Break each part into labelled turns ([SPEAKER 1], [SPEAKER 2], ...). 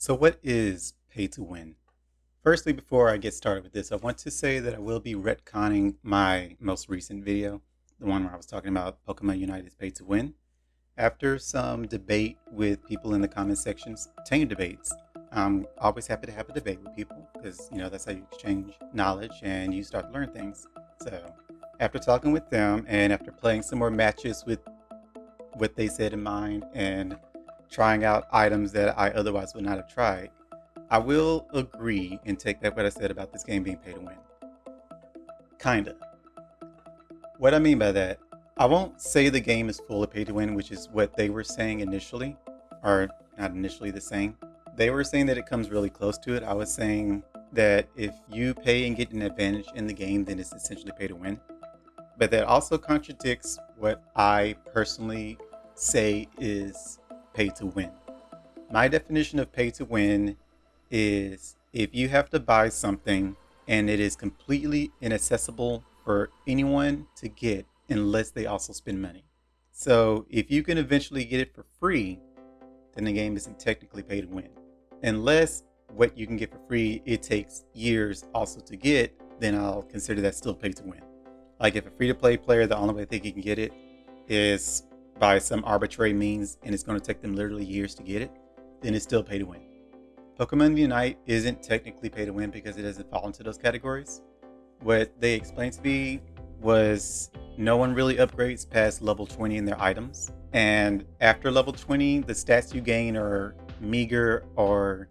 [SPEAKER 1] So what is pay to win? Firstly, before I get started with this, I want to say that I will be retconning my most recent video, the one where I was talking about Pokemon United's pay to win. After some debate with people in the comment sections, tame debates. I'm always happy to have a debate with people because, that's how you exchange knowledge and you start to learn things. So after talking with them and after playing some more matches with what they said in mind and trying out items that I otherwise would not have tried, I will agree and take back what I said about this game being pay to win. Kinda. What I mean by that, I won't say the game is full of pay to win, which is what they were saying initially, or not initially the same. They were saying that it comes really close to it. I was saying that if you pay and get an advantage in the game, then it's essentially pay to win. But that also contradicts what I personally say is pay to win. My definition of pay to win is if you have to buy something and it is completely inaccessible for anyone to get unless they also spend money. So if you can eventually get it for free, then the game isn't technically pay to win. Unless what you can get for free, it takes years also to get, then I'll consider that still pay to win. Like if a free to play player, the only way they can get it is by some arbitrary means and it's going to take them literally years to get it, then it's still pay to win. Pokemon Unite isn't technically pay to win because it doesn't fall into those categories. What they explained to me was no one really upgrades past level 20 in their items. And after level 20, the stats you gain are meager or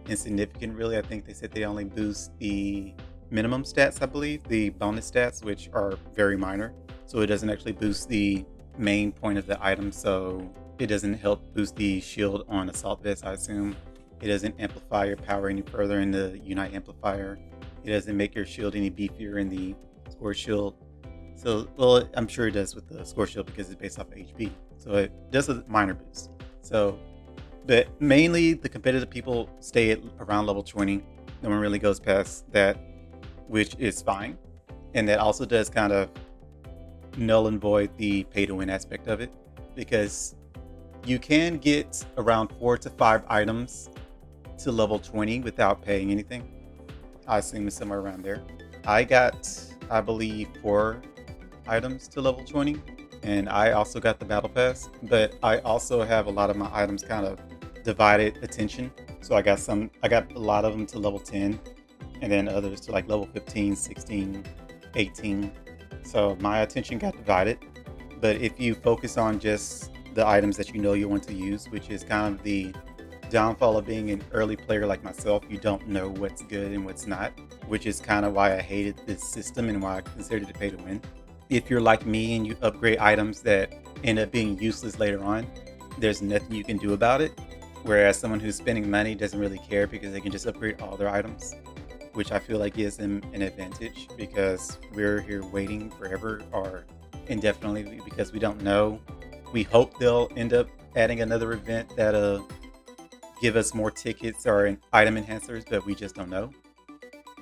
[SPEAKER 1] insignificant, really. I think they said they only boost the minimum stats, I believe, the bonus stats, which are very minor. So it doesn't actually boost the main point of the item. So it doesn't help boost the shield on Assault Vest, I assume. It doesn't amplify your power any further in the Unite amplifier. It doesn't make your shield any beefier in the Score Shield. So, well, I'm sure it does with the Score Shield because it's based off of HP. So it does a minor boost. So, but mainly the competitive people stay at around level 20. No one really goes past that, which is fine. And that also does kind of null and void the pay to win aspect of it, because you can get around 4 to 5 items to level 20 without paying anything. I assume it's somewhere around there. I got, I believe, 4 items to level 20, and I also got the battle pass, but I also have a lot of my items kind of divided attention. So I got a lot of them to level 10, and then others to like level 15, 16, 18. So my attention got divided. But if you focus on just the items that you know you want to use, which is kind of the downfall of being an early player like myself, you don't know what's good and what's not, which is kind of why I hated this system and why I considered it pay to win. If you're like me and you upgrade items that end up being useless later on, there's nothing you can do about it. Whereas someone who's spending money doesn't really care because they can just upgrade all their items, which I feel like gives them an advantage, because we're here waiting forever or indefinitely because we don't know. We hope they'll end up adding another event that'll give us more tickets or item enhancers, but we just don't know.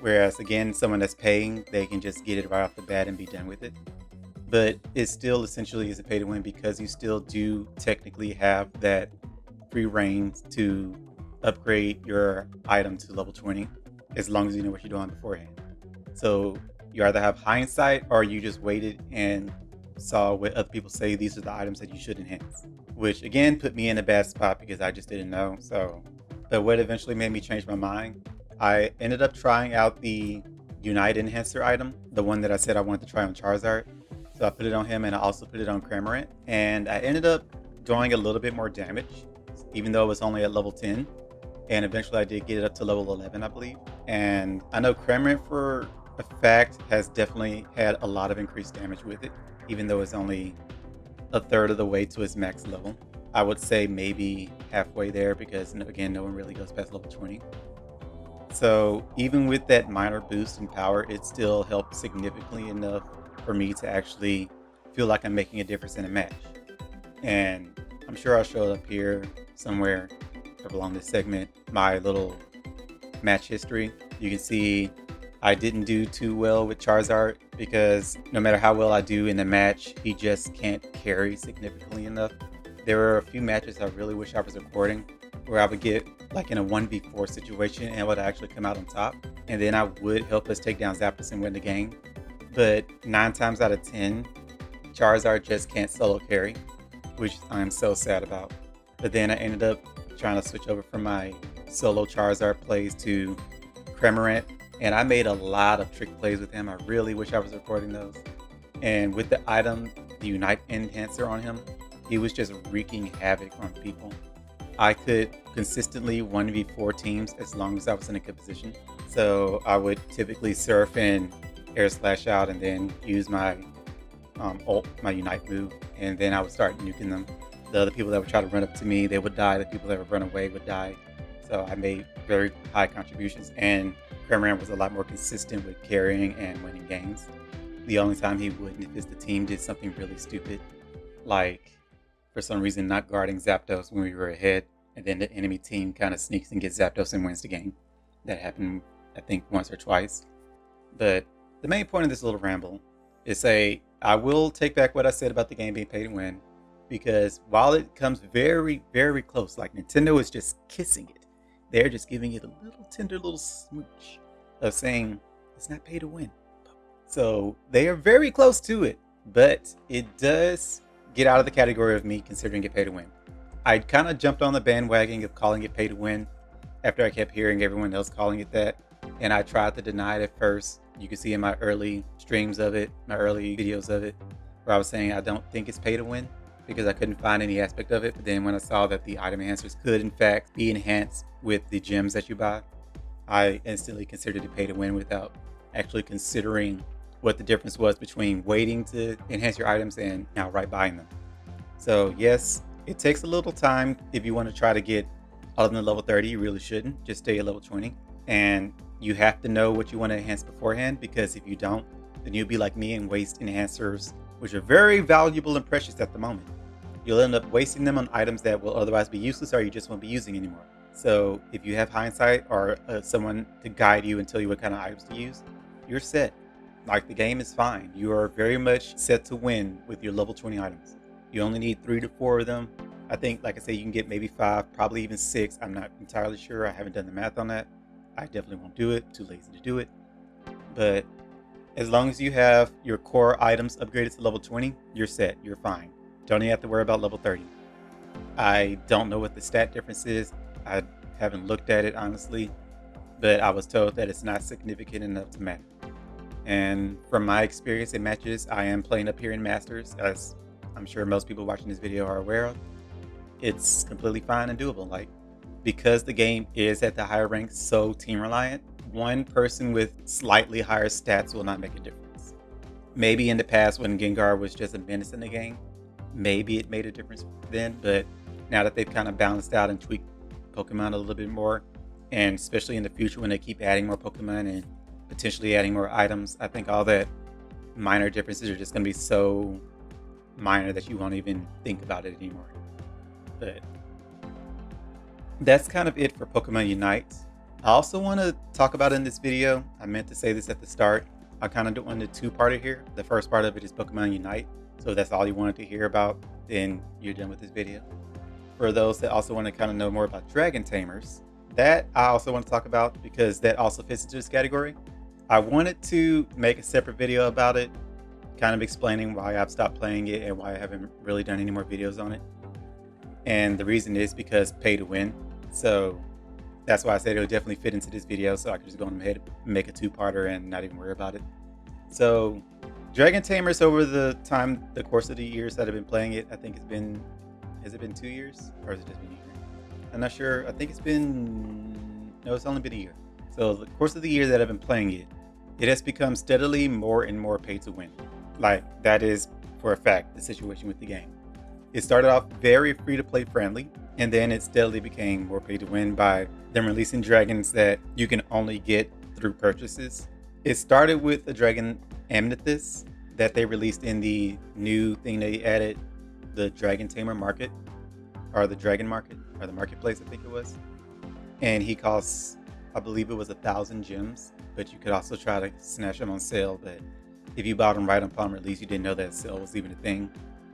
[SPEAKER 1] Whereas again, someone that's paying, they can just get it right off the bat and be done with it. But it still essentially is a pay to win because you still do technically have that free reign to upgrade your item to level 20 as long as you know what you're doing beforehand. So you either have hindsight or you just waited and saw what other people say these are the items that you should enhance, which again put me in a bad spot because I just didn't know. So, but what eventually made me change my mind, I ended up trying out the Unite Enhancer item, the one that I said I wanted to try on Charizard. So I put it on him and I also put it on Cramorant, and I ended up doing a little bit more damage, even though it was only at level 10. And eventually I did get it up to level 11, I believe. And I know Cramorant for a fact has definitely had a lot of increased damage with it, even though it's only a third of the way to its max level. I would say maybe halfway there because, again, no one really goes past level 20. So even with that minor boost in power, it still helped significantly enough for me to actually feel like I'm making a difference in a match. And I'm sure I'll show it up here somewhere along this segment, my little match history. You can see I didn't do too well with Charizard because no matter how well I do in the match, he just can't carry significantly enough. There were a few matches I really wish I was recording where I would get like in a 1v4 situation, and would actually come out on top. And then I would help us take down Zapdos and win the game. But 9 times out of 10, Charizard just can't solo carry, which I'm so sad about. But then I ended up trying to switch over from my solo Charizard plays to Cramorant, and I made a lot of trick plays with him. I really wish I was recording those. And with the item, the Unite Enhancer on him, he was just wreaking havoc on people. I could consistently 1v4 teams as long as I was in a good position. So I would typically surf and air slash out and then use my ult, my Unite move, and then I would start nuking them. The other people that would try to run up to me, they would die. The people that would run away would die. So I made very high contributions, and Cramorant was a lot more consistent with carrying and winning games. The only time he wouldn't is the team did something really stupid, like for some reason not guarding Zapdos when we were ahead, and then the enemy team kind of sneaks and gets Zapdos and wins the game. That happened, I think, once or twice. But the main point of this little ramble is I will take back what I said about the game being pay to win, because while it comes very, very close, like Nintendo is just kissing it, they're just giving it a little tender little smooch of saying it's not pay to win. So they are very close to it, but it does get out of the category of me considering it pay to win. I kind of jumped on the bandwagon of calling it pay to win after I kept hearing everyone else calling it that, and I tried to deny it at first. You can see in my early streams of it, my early videos of it, where I was saying I don't think it's pay to win because I couldn't find any aspect of it. But then when I saw that the item enhancers could in fact be enhanced with the gems that you buy, I instantly considered it pay to win without actually considering what the difference was between waiting to enhance your items and outright buying them. So yes, it takes a little time. If you want to try to get other than level 30, you really shouldn't. Just stay at level 20. And you have to know what you want to enhance beforehand, because if you don't, then you'll be like me and waste enhancers, which are very valuable and precious at the moment. You'll end up wasting them on items that will otherwise be useless or you just won't be using anymore. So if you have hindsight or someone to guide you and tell you what kind of items to use, you're set. Like, the game is fine. You are very much set to win with your level 20 items. You only need 3 to 4 of them. I think, like I say, you can get maybe 5, probably even 6. I'm not entirely sure. I haven't done the math on that. I definitely won't do it. Too lazy to do it. But as long as you have your core items upgraded to level 20, you're set. You're fine. Don't even have to worry about level 30. I don't know what the stat difference is. I haven't looked at it, honestly. But I was told that it's not significant enough to matter. And from my experience in matches I am playing up here in Masters, as I'm sure most people watching this video are aware of, it's completely fine and doable. Like, because the game is at the higher rank, so team reliant, one person with slightly higher stats will not make a difference. Maybe in the past when Gengar was just a menace in the game, maybe it made a difference then, but now that they've kind of balanced out and tweaked Pokemon a little bit more, and especially in the future when they keep adding more Pokemon and potentially adding more items, I think all that minor differences are just going to be so minor that you won't even think about it anymore. But that's kind of it for Pokemon Unite. I also want to talk about in this video, I meant to say this at the start, I kind of doing a two-parter here. The first part of it is Pokemon Unite, so if that's all you wanted to hear about, then you're done with this video. For those that also want to kind of know more about Dragon Tamers, that I also want to talk about because that also fits into this category. I wanted to make a separate video about it, kind of explaining why I've stopped playing it and why I haven't really done any more videos on it. And the reason is because pay to win. So that's why I said it'll definitely fit into this video, so I could just go ahead and make a two-parter and not even worry about it. So Dragon Tamers, over the course of the years that I've been playing it, I think it's been, has it been 2 years? Or has it just been a year? I'm not sure. I think it's been, no, it's only been a year. So the course of the year that I've been playing it, it has become steadily more and more pay to win. Like, that is for a fact the situation with the game. It started off very free to play friendly, and then it steadily became more pay to win by them releasing dragons that you can only get through purchases. It started with a dragon Amethyst that they released in the new thing they added, the Dragon Tamer market, or the Dragon Market, or the marketplace, I think it was. And he costs, I believe it was 1,000 gems, but you could also try to snatch them on sale. But if you bought them right upon release, you didn't know that sale was even a thing.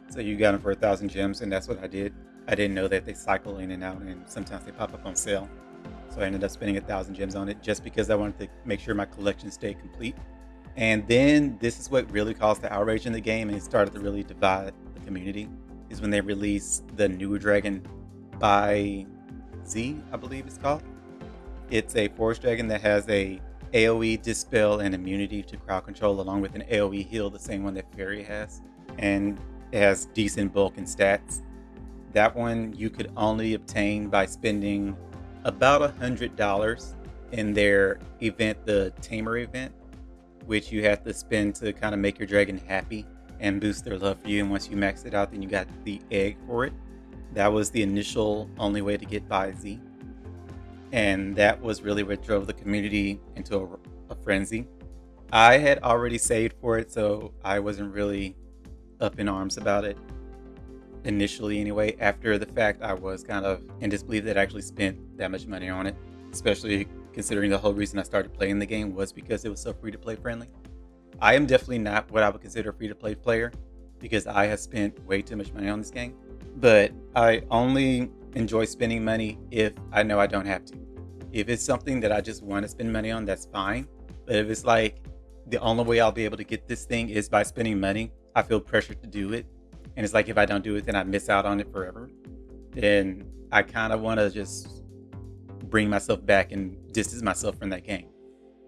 [SPEAKER 1] So you got them for 1,000 gems, and that's what I did. I didn't know that they cycle in and out, and sometimes they pop up on sale. So I ended up spending 1,000 gems on it just because I wanted to make sure my collection stayed complete. And then this is what really caused the outrage in the game, and it started to really divide the community, is when they released the newer dragon by Z, I believe it's called. It's a forest dragon that has a AoE dispel and immunity to crowd control, along with an AoE heal, the same one that Fairy has. And it has decent bulk and stats. That one you could only obtain by spending about $100 in their event, the Tamer event, which you have to spend to kind of make your dragon happy and boost their love for you. And once you max it out, then you got the egg for it. That was the initial only way to get by Z. And that was really what drove the community into a frenzy. I had already saved for it, so I wasn't really up in arms about it initially anyway. After the fact, I was kind of in disbelief that I actually spent that much money on it, especially considering the whole reason I started playing the game was because it was so free-to-play friendly. I am definitely not what I would consider a free-to-play player because I have spent way too much money on this game, but I only enjoy spending money if I know I don't have to. If it's something that I just want to spend money on, that's fine. But if it's like the only way I'll be able to get this thing is by spending money, I feel pressured to do it. And it's like if I don't do it, then I miss out on it forever. Then I kind of want to just bring myself back and distance myself from that game,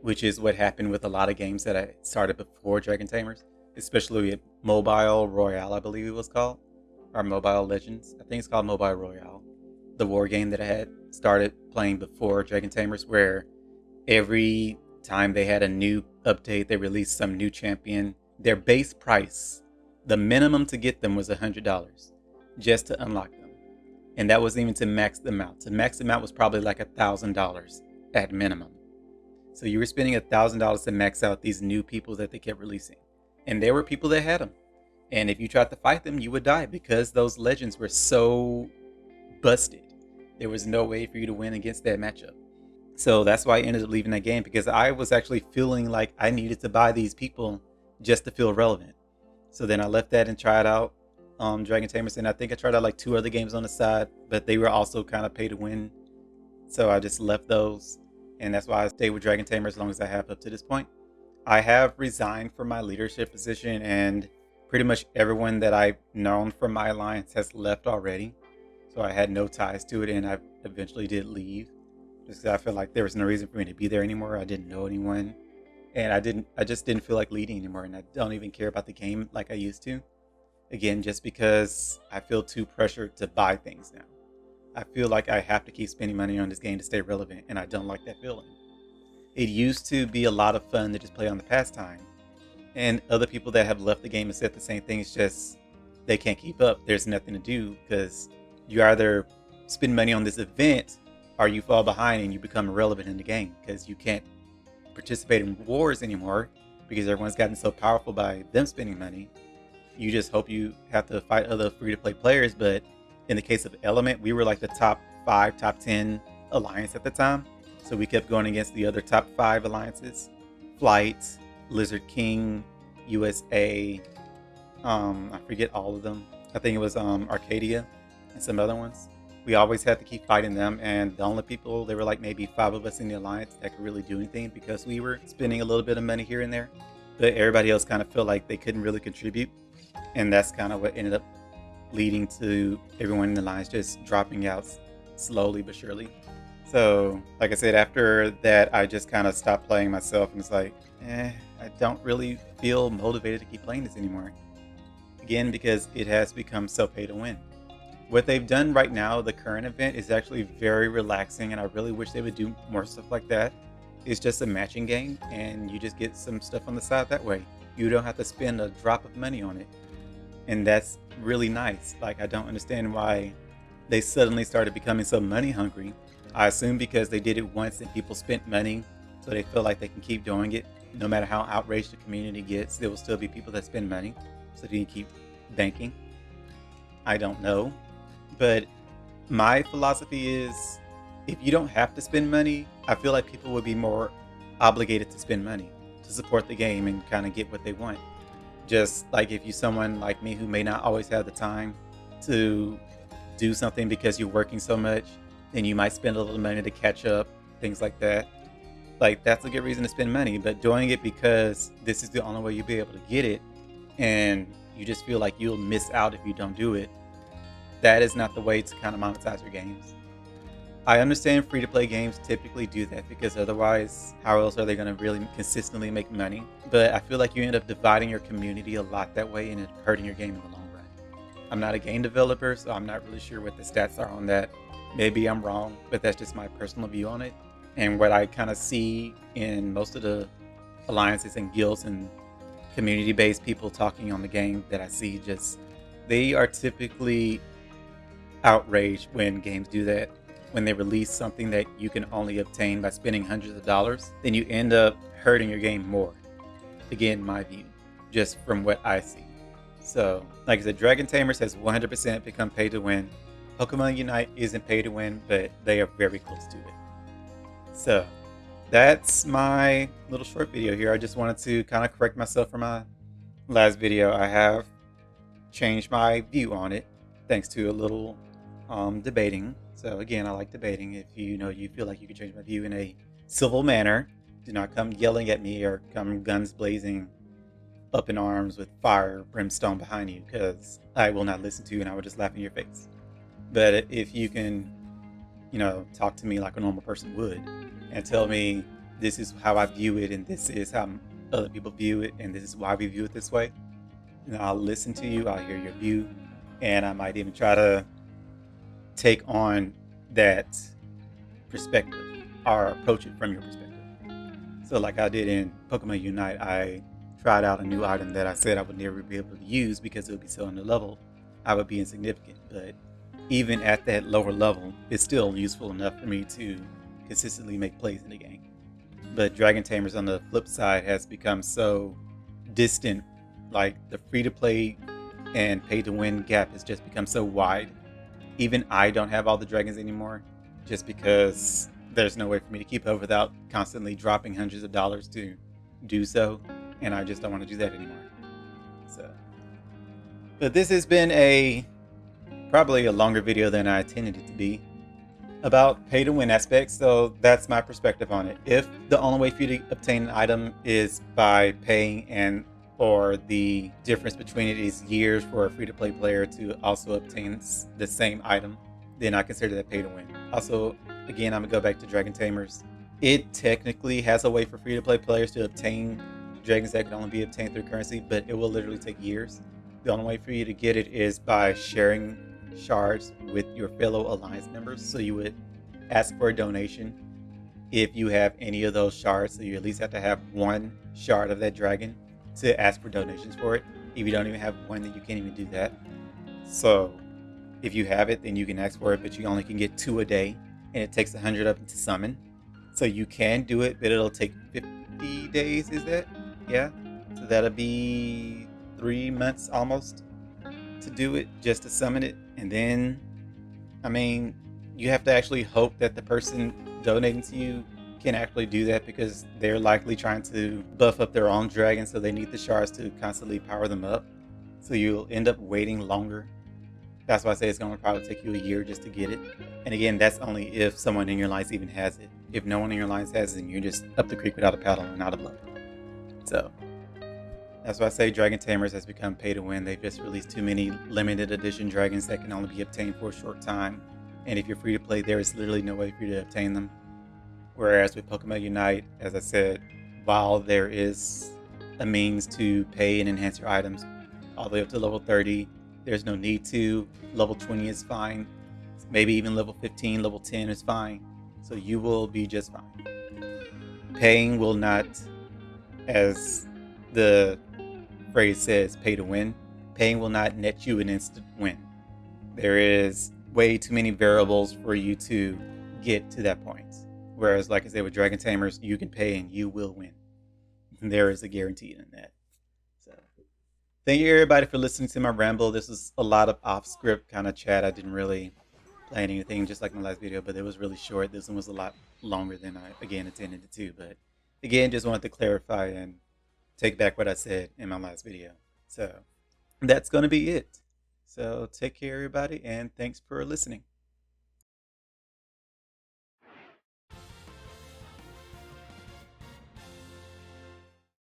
[SPEAKER 1] which is what happened with a lot of games that I started before Dragon Tamers, especially at Mobile Royale, I believe it was called, or Mobile Legends. I think it's called Mobile Royale. The war game that I had started playing before Dragon Tamers, where every time they had a new update, they released some new champion. Their base price, the minimum to get them was $100 just to unlock them. And that wasn't even to max them out. To max them out was probably like $1,000 at minimum. So you were spending $1,000 to max out these new people that they kept releasing. And there were people that had them. And if you tried to fight them, you would die because those legends were so busted. There was no way for you to win against that matchup. So that's why I ended up leaving that game, because I was actually feeling like I needed to buy these people just to feel relevant. So then I left that and tried out Dragon Tamers, and I think I tried out like 2 other games on the side, but they were also kind of pay to win. So I just left those, and that's why I stayed with Dragon Tamers as long as I have up to this point. I have resigned from my leadership position, and pretty much everyone that I've known from my alliance has left already. So I had no ties to it, and I eventually did leave just because I felt like there was no reason for me to be there anymore. I didn't know anyone, and I just didn't feel like leading anymore, and I don't even care about the game like I used to. Again, just because I feel too pressured to buy things now. I feel like I have to keep spending money on this game to stay relevant, and I don't like that feeling. It used to be a lot of fun to just play on the pastime, and other people that have left the game have said the same thing. It's just they can't keep up. There's nothing to do because you either spend money on this event or you fall behind and you become irrelevant in the game because you can't participate in wars anymore because everyone's gotten so powerful by them spending money. You just hope you have to fight other free-to-play players, but in the case of Element, we were like the top 5, top 10 alliance at the time. So we kept going against the other top 5 alliances. Flight, Lizard King, USA, I forget all of them. I think it was Arcadia and some other ones. We always had to keep fighting them, and the only people, there were like maybe 5 of us in the alliance that could really do anything because we were spending a little bit of money here and there. But everybody else kind of felt like they couldn't really contribute. And that's kind of what ended up leading to everyone in the alliance just dropping out slowly but surely. So, like I said, after that, I just kind of stopped playing myself, and it's like, I don't really feel motivated to keep playing this anymore. Again, because it has become so pay to win. What they've done right now, the current event, is actually very relaxing, and I really wish they would do more stuff like that. It's just a matching game, and you just get some stuff on the side that way. You don't have to spend a drop of money on it. And that's really nice. Like, I don't understand why they suddenly started becoming so money hungry. I assume because they did it once and people spent money, so they feel like they can keep doing it. No matter how outraged the community gets, there will still be people that spend money, so they can keep banking. I don't know. But my philosophy is, if you don't have to spend money, I feel like people would be more obligated to spend money to support the game and kind of get what they want. Just like if you're someone like me who may not always have the time to do something because you're working so much, then you might spend a little money to catch up things like that, like that's a good reason to spend money. But doing it because this is the only way you'll be able to get it, and you just feel like you'll miss out if you don't do it, that is not the way to kind of monetize your games. I understand free to play games typically do that because otherwise, how else are they going to really consistently make money? But I feel like you end up dividing your community a lot that way and it hurting your game in the long run. I'm not a game developer, so I'm not really sure what the stats are on that. Maybe I'm wrong, but that's just my personal view on it. And what I kind of see in most of the alliances and guilds and community-based people talking on the game that I see, just they are typically outraged when games do that. When they release something that you can only obtain by spending hundreds of dollars, then you end up hurting your game more. Again, my view, just from what I see. So, like I said, Dragon Tamers has 100% become pay to win. Pokemon Unite isn't pay to win, but they are very close to it. So, that's my little short video here. I just wanted to kind of correct myself from my last video. I have changed my view on it thanks to a little debating. So again, I like debating. If you feel like you can change my view in a civil manner, do not come yelling at me or come guns blazing up in arms with fire brimstone behind you, because I will not listen to you and I will just laugh in your face. But if you can, talk to me like a normal person would and tell me this is how I view it and this is how other people view it and this is why we view it this way, I'll listen to you, I'll hear your view, and I might even try to take on that perspective or approach it from your perspective. So like I did in Pokemon Unite, I tried out a new item that I said I would never be able to use because it would be so under level, I would be insignificant. But even at that lower level, it's still useful enough for me to consistently make plays in the game. But Dragon Tamers on the flip side has become so distant, like the free to play and pay to win gap has just become so wide. Even I don't have all the dragons anymore just because there's no way for me to keep up without constantly dropping hundreds of dollars to do so, and I just don't want to do that anymore. So, but this has been probably a longer video than I intended it to be about pay to win aspects, so that's my perspective on it. If the only way for you to obtain an item is by paying or the difference between it is years for a free-to-play player to also obtain the same item, then I consider that pay to win. Also, again, I'm gonna go back to Dragon Tamers. It technically has a way for free-to-play players to obtain dragons that can only be obtained through currency, but it will literally take years. The only way for you to get it is by sharing shards with your fellow alliance members. So you would ask for a donation if you have any of those shards, so you at least have to have one shard of that dragon to ask for donations for it. If you don't even have one, then you can't even do that. So if you have it, then you can ask for it, but you only can get 2 a day, and it takes 100 of them to summon. So you can do it, but it'll take 50 days, is that? Yeah. So that'll be 3 months almost to do it, just to summon it. And then, you have to actually hope that the person donating to you can actually do that, because they're likely trying to buff up their own dragon, so they need the shards to constantly power them up. So you'll end up waiting longer. That's why I say it's going to probably take you a year just to get it. And again, that's only if someone in your alliance even has it. If no one in your alliance has it, then you're just up the creek without a paddle and out of luck. So that's why I say Dragon Tamers has become pay to win. They've just released too many limited edition dragons that can only be obtained for a short time. And if you're free to play, there is literally no way for you to obtain them. Whereas with Pokemon Unite, as I said, while there is a means to pay and enhance your items all the way up to level 30, there's no need to. Level 20 is fine. Maybe even level 15, level 10 is fine. So you will be just fine. Paying will not, as the phrase says, pay to win. Paying will not net you an instant win. There is way too many variables for you to get to that point. Whereas, like I said, with Dragon Tamers, you can pay and you will win. There is a guarantee in that. So, thank you everybody for listening to my ramble. This was a lot of off-script kind of chat. I didn't really plan anything, just like my last video, but it was really short. This one was a lot longer than I, again, intended it to. But, again, just wanted to clarify and take back what I said in my last video. So, that's going to be it. So, take care, everybody, and thanks for listening.